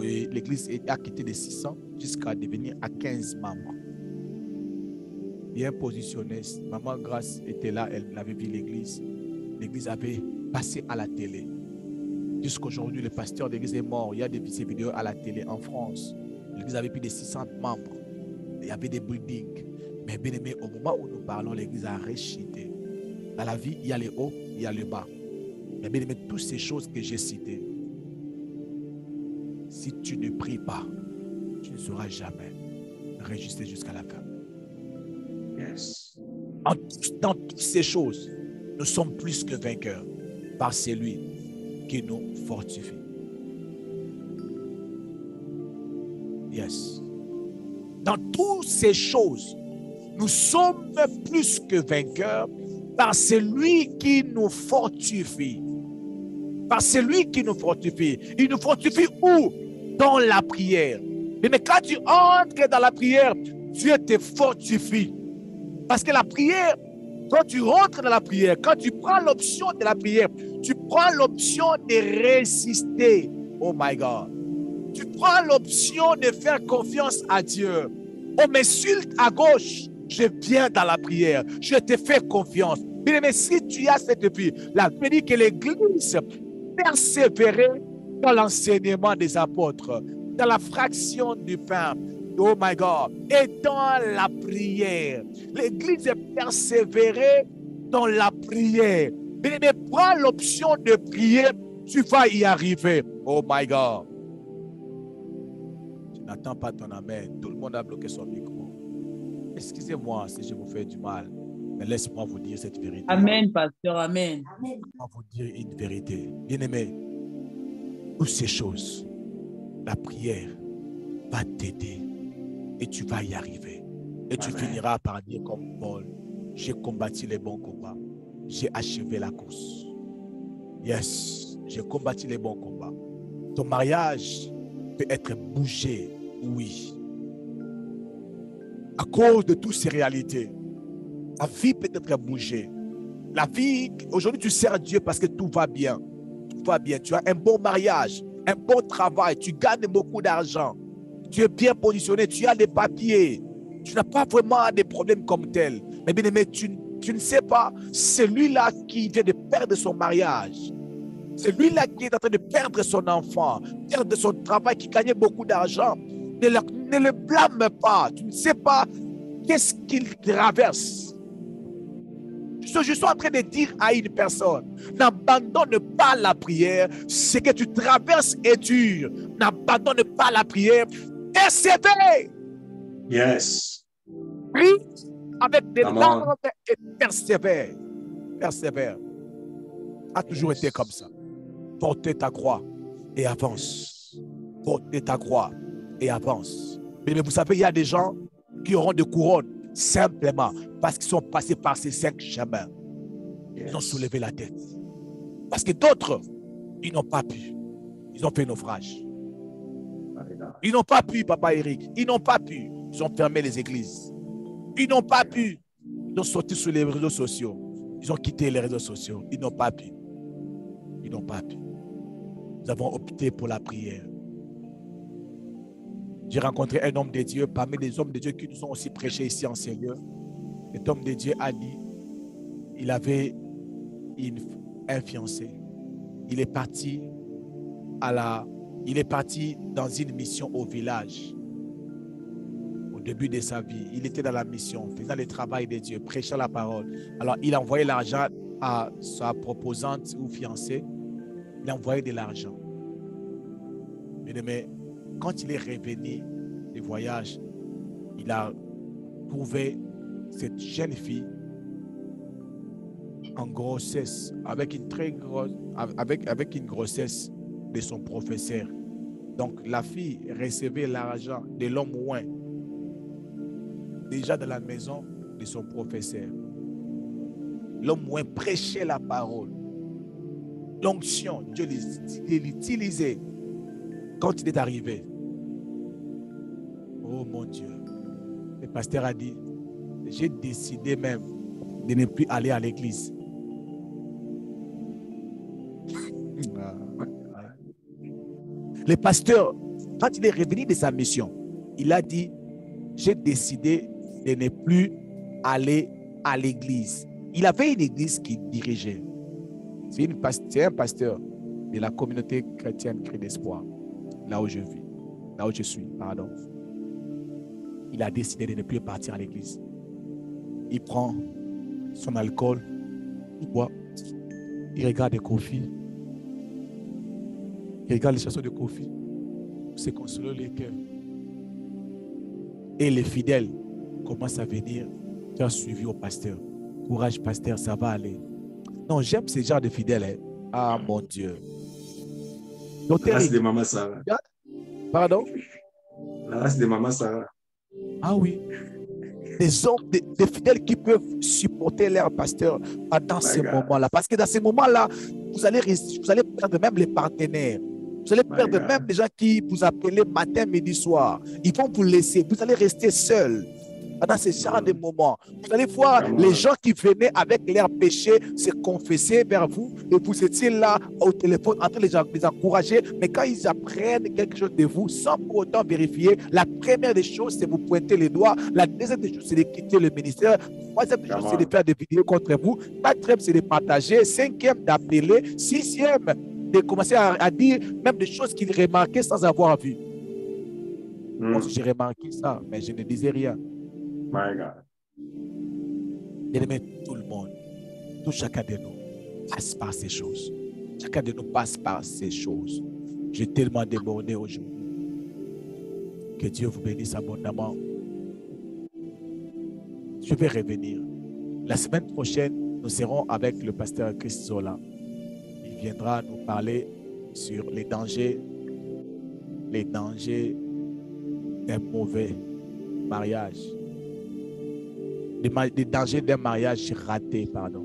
L'église a quitté de 600 jusqu'à devenir à 15 membres. Bien positionnée. Maman Grâce était là, elle avait vu l'église. L'église avait passé à la télé. Jusqu'aujourd'hui, le pasteur de l'église est mort. Il y a ces vidéos à la télé en France. L'église avait plus de 600 membres. Il y avait des buildings. Mais bien aimé, au moment où nous parlons, l'église a réchité. Dans la vie, il y a les hauts, il y a le bas. Mais bien aimé, toutes ces choses que j'ai citées, si tu ne pries pas, tu ne seras jamais réjusté jusqu'à la fin. Yes. Dans toutes ces choses, nous sommes plus que vainqueurs par celui qui nous fortifie. Yes. Dans toutes ces choses, nous sommes plus que vainqueurs par celui qui nous fortifie. Par celui qui nous fortifie. Il nous fortifie où? Dans la prière. Mais quand tu entres dans la prière, Dieu te fortifie. Parce que la prière, quand tu rentres dans la prière, quand tu prends l'option de la prière, tu prends l'option de résister. Oh my God. Tu prends l'option de faire confiance à Dieu. On m'insulte à gauche, je viens dans la prière. Je te fais confiance. Mais si tu as cette vie, la Bible dit que l'Église persévérait dans l'enseignement des apôtres, dans la fraction du pain. Oh my God. Et dans la prière. L'Église est persévérée dans la prière. Mais prends l'option de prier, tu vas y arriver. Oh my God. Je n'attends pas ton amen. Tout le monde a bloqué son micro. Excusez-moi si je vous fais du mal, mais laisse-moi vous dire cette vérité. Amen, pasteur, amen. Laisse-moi vous dire une vérité. Bien-aimé, toutes ces choses, la prière va t'aider et tu vas y arriver. Et tu finiras par dire comme Paul, j'ai combattu les bons combats, j'ai achevé la course. Yes, j'ai combattu les bons combats. Ton mariage peut être bougé, oui. À cause de toutes ces réalités, la vie peut être bougée. La vie, aujourd'hui tu sers Dieu parce que tout va bien. Tout va bien. Tu as un bon mariage, un bon travail, tu gagnes beaucoup d'argent. Tu es bien positionné, tu as des papiers. Tu n'as pas vraiment des problèmes comme tels. Mais bien aimé, tu ne sais pas, celui-là qui vient de perdre son mariage, celui-là qui est en train de perdre son enfant, perdre son travail, qui gagnait beaucoup d'argent, ne le blâme pas. Tu ne sais pas qu'est-ce qu'il traverse. Tu Je suis en train de dire à une personne, n'abandonne pas la prière. Ce que tu traverses est dur. N'abandonne pas la prière. Persévère. Yes. Prie avec des larmes et persévère. Persévère. A toujours été comme ça. Portez ta croix et avance. Portez ta croix et avance. Mais vous savez, il y a des gens qui auront des couronnes simplement parce qu'ils sont passés par ces 5 chemins. Ils ont soulevé la tête. Parce que d'autres, ils n'ont pas pu. Ils ont fait naufrage. Ils n'ont pas pu, Papa Eric. Ils n'ont pas pu. Ils ont fermé les églises. Ils n'ont pas pu. Ils ont sauté sur les réseaux sociaux. Ils ont quitté les réseaux sociaux. Ils n'ont pas pu. Ils n'ont pas pu. Nous avons opté pour la prière. J'ai rencontré un homme de Dieu parmi les hommes de Dieu qui nous ont aussi prêché ici en Seigneur. Cet homme de Dieu a dit, il avait un fiancé. Il est parti dans une mission au village. Au début de sa vie, il était dans la mission, faisant le travail de Dieu, prêchant la parole. Alors, il a envoyé l'argent à sa proposante ou fiancée. Il a envoyé de l'argent. Mais quand il est revenu du voyage, il a trouvé cette jeune fille en grossesse, avec une très grosse, avec une grossesse de son professeur. Donc la fille recevait l'argent de l'homme loin, déjà dans la maison de son professeur. L'homme loin prêchait la parole. L'onction, Dieu l'utilisait quand il est arrivé. Oh mon Dieu. Le pasteur a dit, j'ai décidé même de ne plus aller à l'église. Le pasteur, quand il est revenu de sa mission, il a dit, j'ai décidé de ne plus aller à l'église. Il avait une église qu'il dirigeait. C'est un pasteur de la communauté chrétienne Cri d'Espoir, là où je vis, là où je suis, pardon. Il a décidé de ne plus partir à l'église. Il prend son alcool, il boit, il regarde des Kofi, il regarde les chansons de Kofi, pour se consoler les cœurs. Et les fidèles commencent à venir faire suivi au pasteur. Courage, pasteur, ça va aller. Non, j'aime ce genre de fidèles. Hein. Ah, mon Dieu. La race de Maman Sarah. Pardon? La race de Maman Sarah. Ah oui. Des hommes, des fidèles qui peuvent supporter leur pasteur pendant ces moments-là. Parce que dans ces moments-là, vous allez perdre même les partenaires. Vous allez perdre même les gens qui vous appellent matin, midi, soir. Ils vont vous laisser. Vous allez rester seul. Pendant ce genre de moments, vous allez voir les gens qui venaient avec leurs péchés se confesser vers vous et vous étiez là au téléphone en train de les encourager, mais quand ils apprennent quelque chose de vous sans pour autant vérifier, la première des choses, c'est de vous pointer les doigts. La deuxième des choses, c'est de quitter le ministère. Troisième des choses, c'est de faire des vidéos contre vous. Quatrième, c'est de partager. Cinquième, d'appeler. Sixième, de commencer à dire même des choses qu'ils remarquaient sans avoir vu. Moi, j'ai remarqué ça, mais je ne disais rien. My God. Bien-aimé, tout le monde, tout chacun de nous passe par ces choses. Chacun de nous passe par ces choses. J'ai tellement débordé aujourd'hui. Que Dieu vous bénisse abondamment. Je vais revenir. La semaine prochaine, nous serons avec le pasteur Chris Zola. Il viendra nous parler sur les dangers d'un mauvais mariage. Les dangers d'un mariage raté, pardon.